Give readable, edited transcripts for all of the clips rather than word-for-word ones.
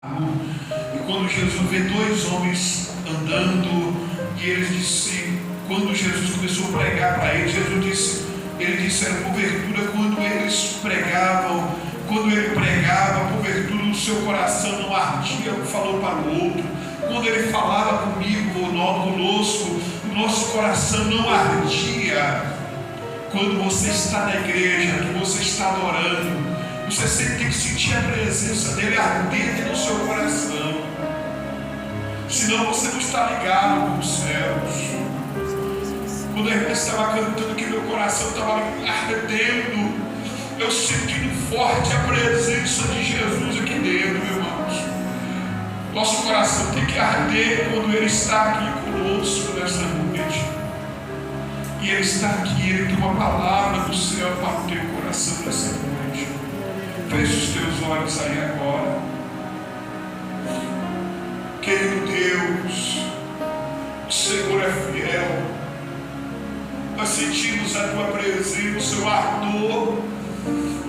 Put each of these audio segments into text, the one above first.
E quando Jesus vê dois homens andando, e eles disse, quando Jesus começou a pregar para eles, ele disse era cobertura quando eles pregavam, quando ele pregava, cobertura no seu coração não ardia, um falou para o outro. Quando ele falava comigo, conosco, o nosso coração não ardia. Quando você está na igreja, que você está adorando, você sempre tem que sentir a presença dele ardente no seu coração. Senão você não está ligado com os céus. Quando a irmã estava cantando que meu coração estava ardendo, eu sentindo forte a presença de Jesus aqui dentro, irmãos. Nosso coração tem que arder quando ele está aqui conosco nessa noite. E ele está aqui, ele tem uma palavra do céu para o teu coração nessa noite. Feche os teus olhos aí agora. Querido Deus, o Senhor é fiel. Nós sentimos a tua presença, o seu ardor,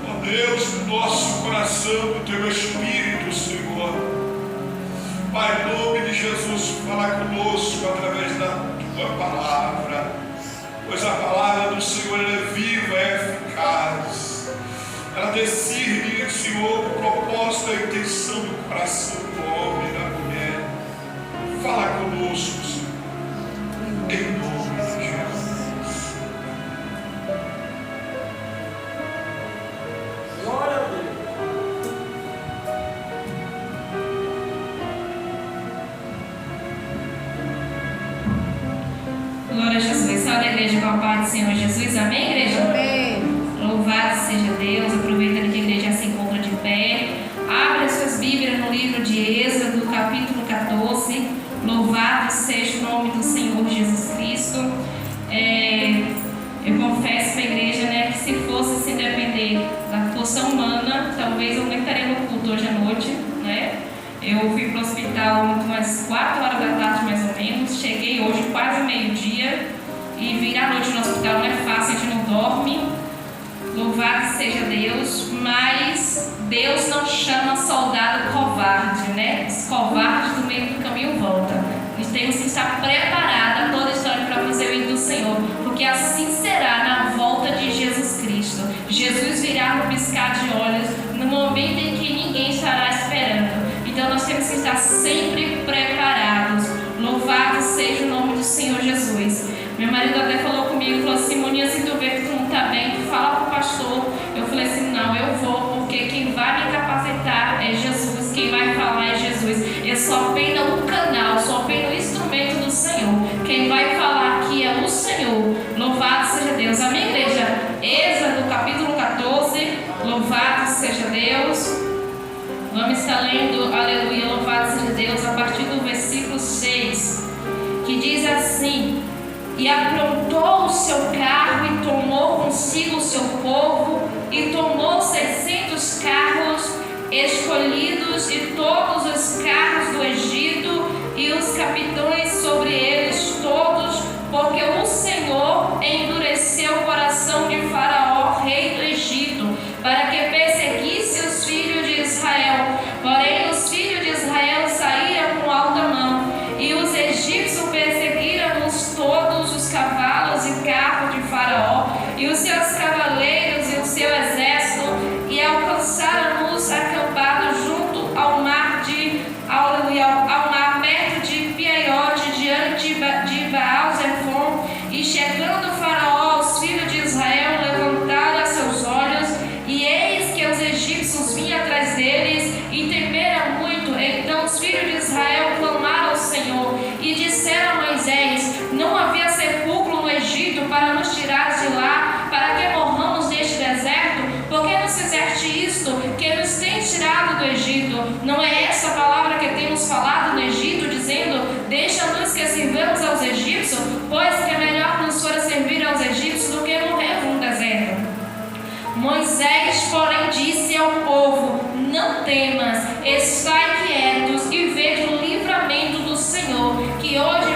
ó Deus, no nosso coração, no teu Espírito, Senhor. Pai, em nome de Jesus, fala conosco através da tua palavra, pois a palavra do Senhor é viva, é eficaz. Ela decide, Senhor, o propósito e a intenção do coração do homem e da mulher. Fala conosco, Senhor, em nome de Jesus. Glória a Deus. Glória a Jesus. Salve a igreja com a paz do Senhor Jesus. Amém, igreja? Amém. Louvado seja Deus. Aproveitando que a igreja já se encontra de pé, abre as suas Bíblias no livro de Êxodo, capítulo 14. Louvado seja o nome do Senhor Jesus Cristo. Eu confesso para a igreja, que se fosse se depender da força humana, talvez eu nem estaria no culto hoje à noite, Eu fui para o hospital umas 4 horas da tarde, mais ou menos. Cheguei hoje quase meio-dia. E vir à noite no hospital não é fácil, a gente não dorme. Louvado seja Deus. Mas Deus não chama soldado covarde, Os covardes do meio do caminho voltam. Nós temos que estar preparados a toda a história para fazer o hino do Senhor. Porque assim será na volta de Jesus Cristo. Jesus virá no piscar de olhos, no momento em que ninguém estará esperando. Então nós temos que estar sempre preparados. Louvado seja o nome do Senhor Jesus. Meu marido até falou comigo, falou assim, Moninha, se tu vê que tu não está bem, tu fala para o pastor. Eu falei assim, não, eu vou, porque quem vai me capacitar é Jesus, quem vai falar é Jesus. Eu sou apenas um canal, sou apenas um instrumento do Senhor. Quem vai falar aqui é o Senhor. Louvado seja Deus. Amém, igreja? Êxodo capítulo 14. Louvado seja Deus. Vamos estar lendo, aleluia, louvado seja Deus, a partir do versículo 6, que diz assim: E aprontou o seu carro e tomou consigo o seu povo, e tomou 600 carros escolhidos e todos os carros do Egito, e os capitães sobre eles todos, porque o Senhor endureceu o coração de Faraó, rei do Egito, para que perseguisse os filhos de Israel. Porém os filhos de Israel saíram com alta mão, e os egípcios perseguiram-nos todos os cavalos e carros de Faraó, e os seus cavaleiros e o seu exército, e alcançaram-nos acampados junto ao mar ao mar perto de Piaiote, diante de Baal-Zephon. E chegando Faraó, os filhos de Israel levantaram seus olhos, e eis que os egípcios vinham atrás deles, e temeram muito. Então os filhos de Israel clamaram ao Senhor, e disseram a Moisés: Não havia sepulcro no Egito para nos tirar de lá, para que morramos neste deserto? Por que nos fizeste isto, que nos tens tirado do Egito? Não é essa a palavra que temos falado no Egito, dizendo: Deixa-nos que sirvamos aos egípcios, pois que é melhor nos fora servir aos egípcios do que morrer no deserto. Moisés, porém, disse ao povo: Não temas, estai quietos e vede o livramento do Senhor, que hoje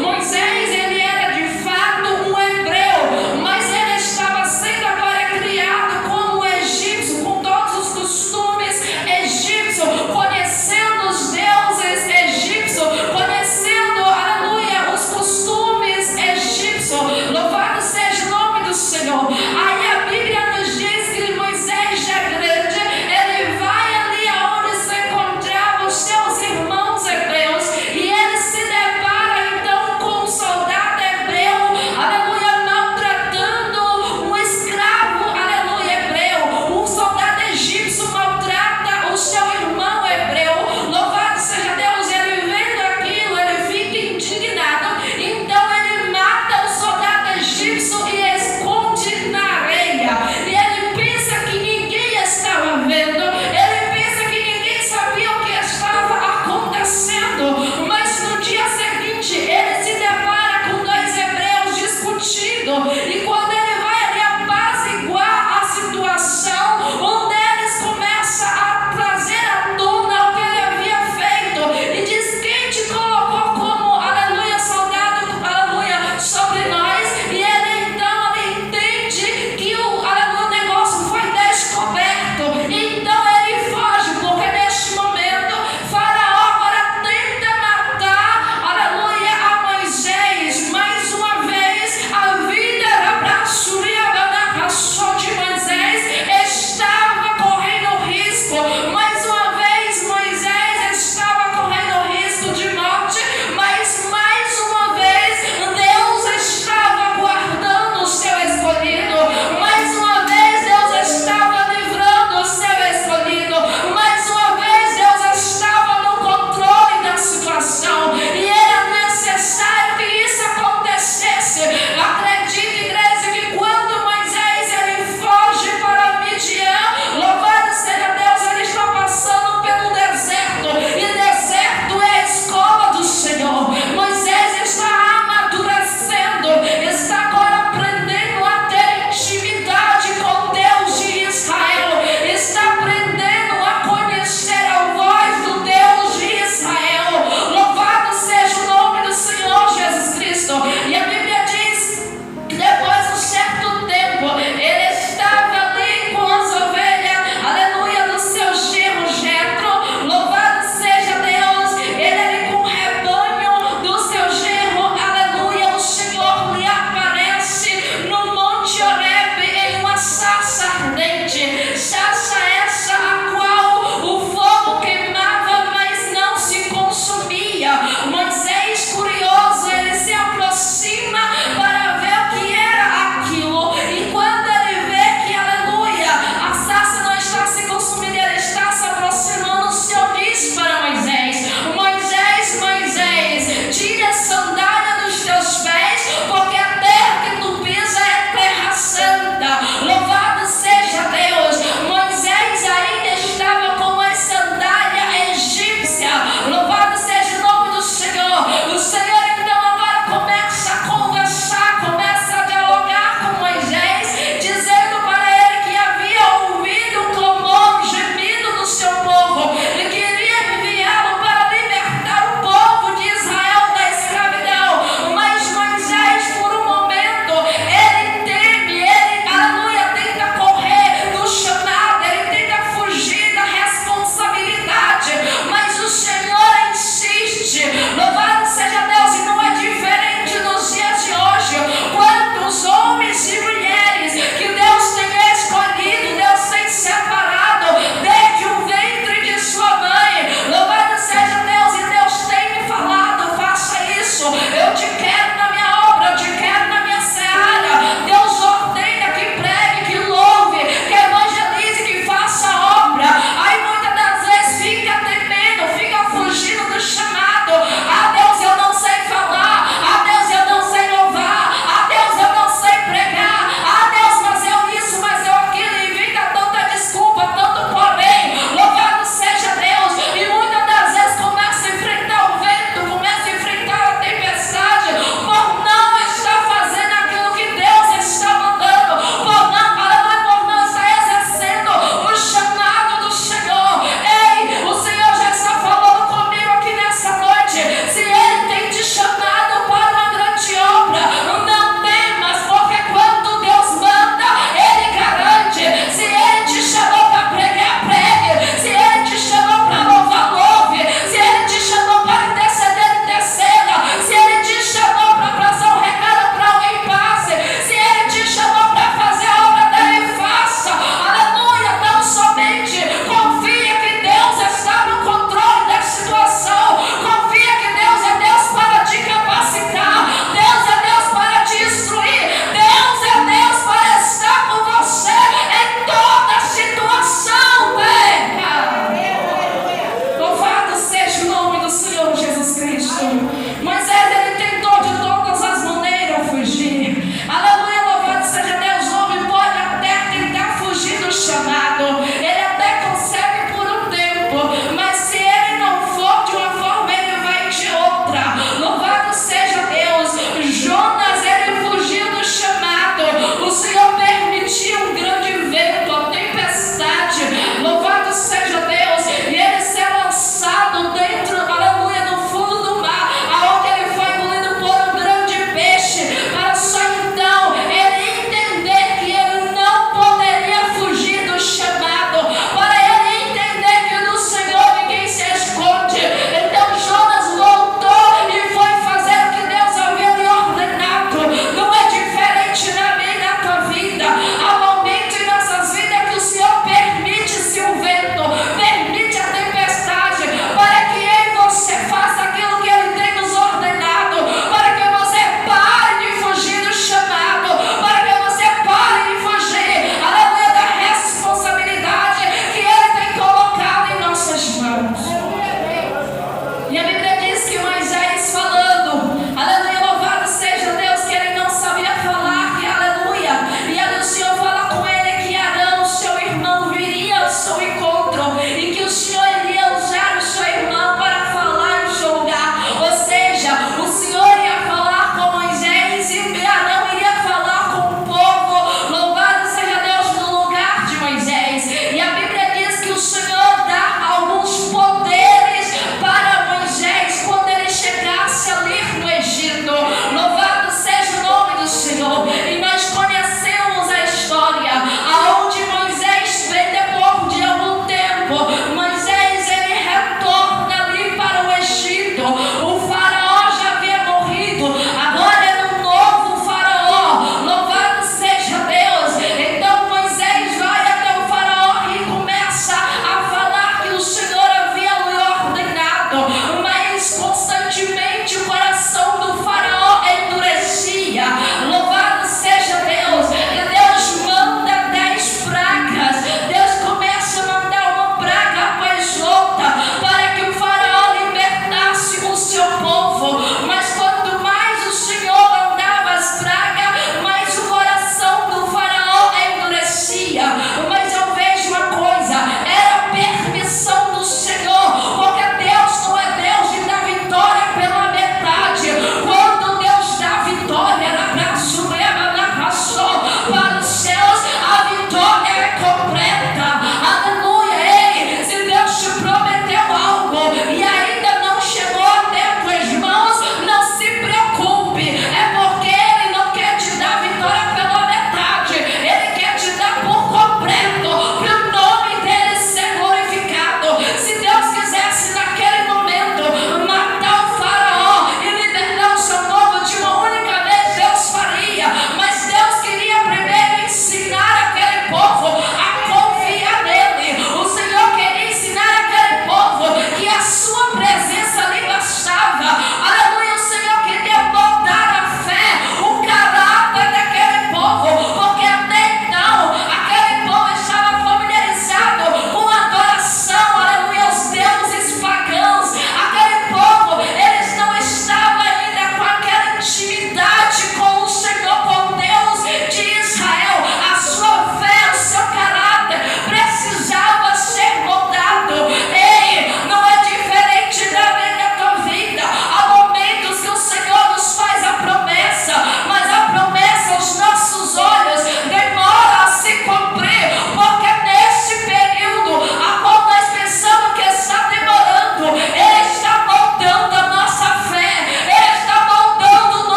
Moisés, ele era de fato um hebreu, mas ele estava sendo agora criado como egípcio, com todos os costumes egípcios, conhecendo os deuses egípcios, conhecendo, aleluia, os costumes egípcios. Louvado seja o nome do Senhor. Aí a Bíblia nos diz que Moisés, já grande, ele vai ali aonde se encontravam os seus irmãos hebreus e ele se depara então com o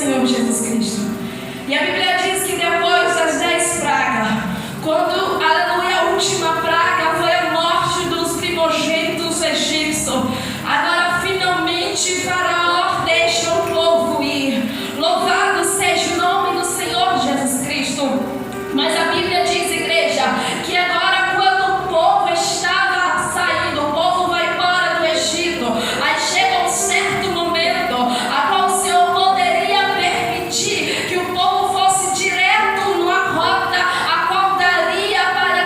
Senhor Jesus Cristo. E a Bíblia diz que depois das 10 pragas, quando, aleluia, a última praga foi a morte dos primogênitos egípcios, agora finalmente Faraó deixa o povo ir. Louvado seja o nome do Senhor Jesus Cristo. Mas a Bíblia diz, igreja, que agora quando o povo estava saindo, o povo vai embora do Egito, aí chega um certo momento a qual o Senhor poderia permitir que o povo fosse direto numa rota a qual daria para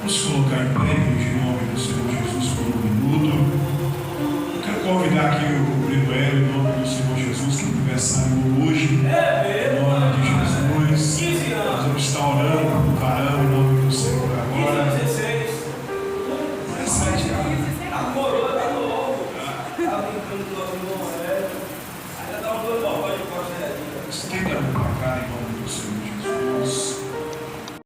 Vamos colocar em pé, em nome do Senhor Jesus, por um minuto. Eu quero convidar aqui o Brinoel, em nome do Senhor Jesus, que é aniversário hoje. Em nome de Jesus. Nós vamos estar orando por um varão